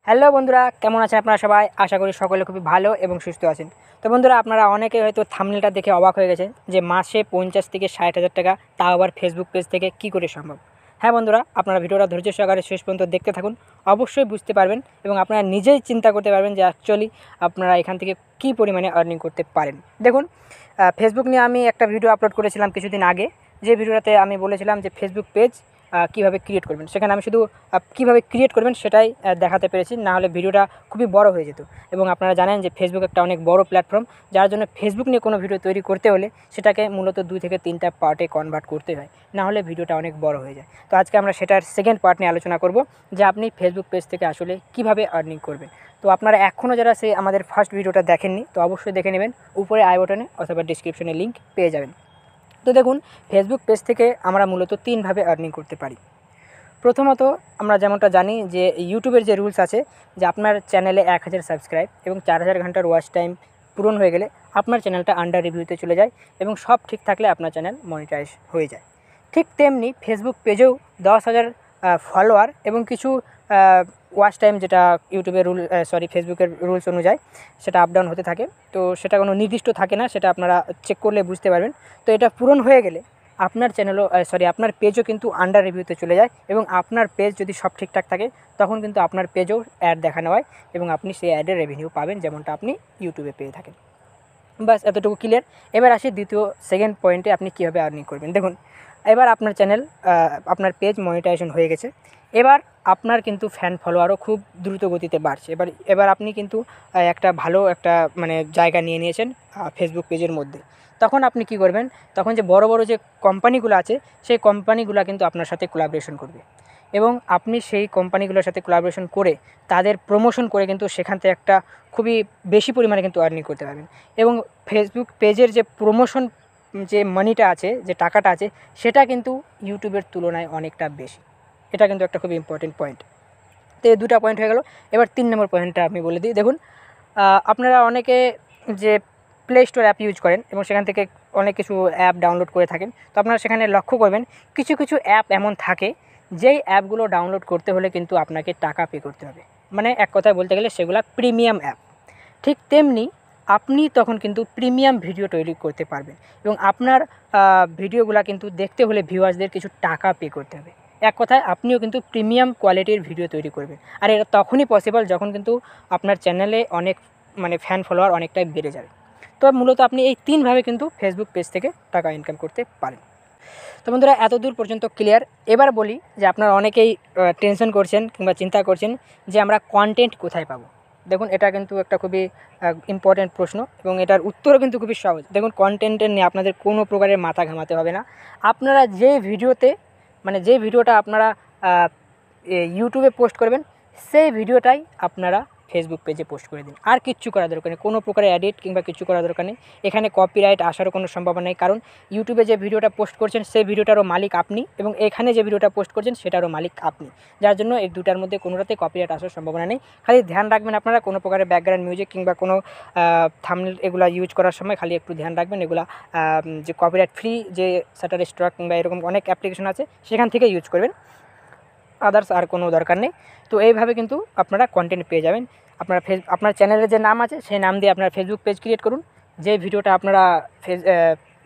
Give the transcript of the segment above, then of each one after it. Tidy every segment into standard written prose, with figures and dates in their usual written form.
Hello বন্ধুরা, কেমন আছেন আপনারা সবাই? আশা করি সকলে খুবই ভালো এবং সুস্থ আছেন। তো বন্ধুরা, আপনারা অনেকে হয়তো থাম্বনেলটা দেখে অবাক হয়ে গেছেন যে মাসে 50 থেকে 60,000 টাকা, তাও আবার ফেসবুক পেজ থেকে কী করে সম্ভব। হ্যাঁ বন্ধুরা, আপনারা ভিডিওটা ধৈর্য সহকারে শেষ পর্যন্ত দেখতে থাকুন, অবশ্যই বুঝতে পারবেন এবং আপনারা নিজেই চিন্তা করতে পারবেন যে অ্যাকচুয়ালি আপনারা এখান থেকে কী পরিমাণে আর্নিং করতে পারেন। দেখুন, ফেসবুক নিয়ে আমি একটা ভিডিও আপলোড করেছিলাম কিছুদিন আগে, যে ভিডিওটাতে আমি বলেছিলাম যে ফেসবুক পেজ কীভাবে ক্রিয়েট করবেন। সেখানে আমি শুধু কীভাবে ক্রিয়েট করবেন সেটাই দেখাতে পেরেছি, না হলে ভিডিওটা খুবই বড় হয়ে যেত। এবং আপনারা জানেন যে ফেসবুক একটা অনেক বড় প্ল্যাটফর্ম, যার জন্য ফেসবুক নিয়ে কোনো ভিডিও তৈরি করতে হলে সেটাকে মূলত 2 থেকে 3টা পার্টে কনভার্ট করতে হয়, না হলে ভিডিওটা অনেক বড় হয়ে যায়। তো আজকে আমরা সেটার সেকেন্ড পার্ট নিয়ে আলোচনা করব যে আপনি ফেসবুক পেজ থেকে আসলে কীভাবে আর্নিং করবেন। তো আপনারা এখনও যারা আমাদের ফার্স্ট ভিডিওটা দেখেননি, তো অবশ্যই দেখে নেবেন, উপরে আই বাটনে অথবা ডিসক্রিপশনে লিঙ্ক পেয়ে যাবেন। তো দেখুন, ফেসবুক পেজ থেকে আমরা মূলত 3ভাবে আর্নিং করতে পারি। প্রথমত, আমরা যেমনটা জানি যে ইউটিউবের যে রুলস আছে যে আপনার চ্যানেলে 1000 সাবস্ক্রাইব এবং 4000 ঘন্টার ওয়াচ টাইম পূরণ হয়ে গেলে আপনার চ্যানেলটা আন্ডার রিভিউতে চলে যায় এবং সব ঠিক থাকলে আপনার চ্যানেল মনিটাইজ হয়ে যায়। ঠিক তেমনি ফেসবুক পেজেও 10,000 ফলোয়ার এবং কিছু ওয়াচ টাইম, যেটা ইউটিউবের ফেসবুকের রুলস অনুযায়ী সেটা আপ ডাউন হতে থাকে। তো সেটা কোনো নির্দিষ্ট থাকে না, সেটা আপনারা চেক করলে বুঝতে পারবেন। তো এটা পূরণ হয়ে গেলে আপনার চ্যানেলও আপনার পেজও কিন্তু আন্ডার রিভিউতে চলে যায় এবং আপনার পেজ যদি সব ঠিকঠাক থাকে তখন কিন্তু আপনার পেজেও অ্যাড দেখানো হয় এবং আপনি সেই অ্যাডের রেভিনিউ পাবেন, যেমনটা আপনি ইউটিউবে পেয়ে থাকেন। বাস এতটুকু ক্লিয়ার। এবার আসি সেকেন্ড পয়েন্টে, আপনি কীভাবে আর্নিং করবেন। দেখুন, এবার আপনার চ্যানেল, আপনার পেজ মনিটাইজেশন হয়ে গেছে। এবার আপনার কিন্তু ফ্যান ফলোয়ারও খুব দ্রুত গতিতে বাড়ছে। এবার আপনি কিন্তু একটা ভালো জায়গা নিয়ে নিয়েছেন ফেসবুক পেজের মধ্যে। তখন আপনি কি করবেন, তখন যে বড় বড় যে কোম্পানিগুলো আছে সেই কোম্পানিগুলো কিন্তু আপনার সাথে কোলাবোরেশন করবে এবং আপনি সেই কোম্পানিগুলোর সাথে কোলাবোরেশন করে তাদের প্রমোশন করে কিন্তু সেখান থেকে একটা খুবই বেশি পরিমাণে কিন্তু আর্নিং করতে পারবেন। এবং ফেসবুক পেজের যে প্রমোশন, যে মানিটা আছে, যে টাকাটা আছে, সেটা কিন্তু ইউটিউবের তুলনায় অনেকটা বেশি। এটা কিন্তু একটা খুব ইম্পর্টেন্ট পয়েন্ট। তো এই 2টা পয়েন্ট হয়ে গেল। এবার 3 নম্বর পয়েন্টটা আমি বলে দিই। দেখুন, আপনারা অনেকে যে প্লে স্টোর অ্যাপ ইউজ করেন এবং সেখান থেকে অনেক কিছু অ্যাপ ডাউনলোড করে থাকেন। তো আপনারা সেখানে লক্ষ্য করবেন কিছু কিছু অ্যাপ এমন থাকে যেই অ্যাপগুলো ডাউনলোড করতে হলে কিন্তু আপনাকে টাকা পে করতে হবে, মানে এক কথায় বলতে গেলে সেগুলো প্রিমিয়াম অ্যাপ। ঠিক তেমনি আপনি তখন কিন্তু প্রিমিয়াম ভিডিও তৈরি করতে পারবেন এবং আপনার ভিডিওগুলো কিন্তু দেখতে হলে ভিউয়ার্সদের কিছু টাকা পে করতে হবে। এক কথায় আপনিও কিন্তু প্রিমিয়াম কোয়ালিটির ভিডিও তৈরি করবেন। আর এটা তখনই পসিবল যখন কিন্তু আপনার চ্যানেলে অনেক ফ্যান ফলোয়ার অনেকটাই বেড়ে যাবে। তো মূলত আপনি এই 3ভাবে কিন্তু ফেসবুক পেজ থেকে টাকা ইনকাম করতে পারেন। তো বন্ধুরা, এতদূর পর্যন্ত ক্লিয়ার। এবার বলি যে আপনারা অনেকেই টেনশন করছেন কিংবা চিন্তা করছেন যে আমরা কন্টেন্ট কোথায় পাবো। দেখুন, এটা কিন্তু একটা খুবই ইম্পর্ট্যান্ট প্রশ্ন এবং এটার উত্তরও কিন্তু খুবই সহজ। দেখুন, কন্টেন্টের নিয়ে আপনাদের কোনো প্রকারের মাথা ঘামাতে হবে না। আপনারা যে ভিডিওটা আপনারা ইউটিউবে পোস্ট করবেন, সেই ভিডিওটাই আপনারা ফেসবুক পেজে পোস্ট করে দিন। আর কিচ্ছু করার দরকার নেই, কোনো প্রকারের এডিট কিংবা কিছু করার দরকার নেই। এখানে কপিরাইট আসারও কোনো সম্ভাবনা নেই, কারণ ইউটিউবে যে ভিডিওটা পোস্ট করছেন সেই ভিডিওটারও মালিক আপনি এবং এখানে যে ভিডিওটা পোস্ট করছেন সেটারও মালিক আপনি, যার জন্য এই 2টার মধ্যে কোনোটাতে কপিরাইট আসার সম্ভাবনা নেই। খালি ধ্যান রাখবেন আপনারা কোনো প্রকারের ব্যাকগ্রাউন্ড মিউজিক কিংবা কোনো থাম্বনেল এগুলো ইউজ করার সময় খালি একটু ধ্যান রাখবেন, এগুলা যে কপিরাইট ফ্রি যে শাটারস্টক কিংবা এরকম অনেক অ্যাপ্লিকেশন আছে সেখান থেকে ইউজ করবেন, আদার্স আর কোনো দরকার নেই। তো এইভাবে কিন্তু আপনারা কন্টেন্ট পেয়ে যাবেন। আপনার চ্যানেলের যে নাম আছে সেই নাম দিয়ে আপনারা ফেসবুক পেজ ক্রিয়েট করুন। যে ভিডিওটা আপনারা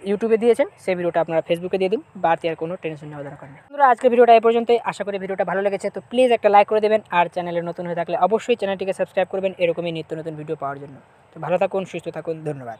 ইউটিউবে দিয়েছেন সেই ভিডিওটা আপনারা ফেসবুকে দিয়ে দিন, বাড়তি আর কোনো টেনশন নেওয়া দরকার নেই। বন্ধুরা, আজকের ভিডিওটা এই পর্যন্তই। আশা করি ভিডিওটা ভালো লেগেছে। তো প্লিজ একটা লাইক করে দেবেন, আর চ্যানেলে নতুন হয়ে থাকলে অবশ্যই চ্যানেলটিকে সাবস্ক্রাইব করবেন এরকমই নিত্য নতুন ভিডিও পাওয়ার জন্য। তো ভালো থাকুন, সুস্থ থাকুন, ধন্যবাদ।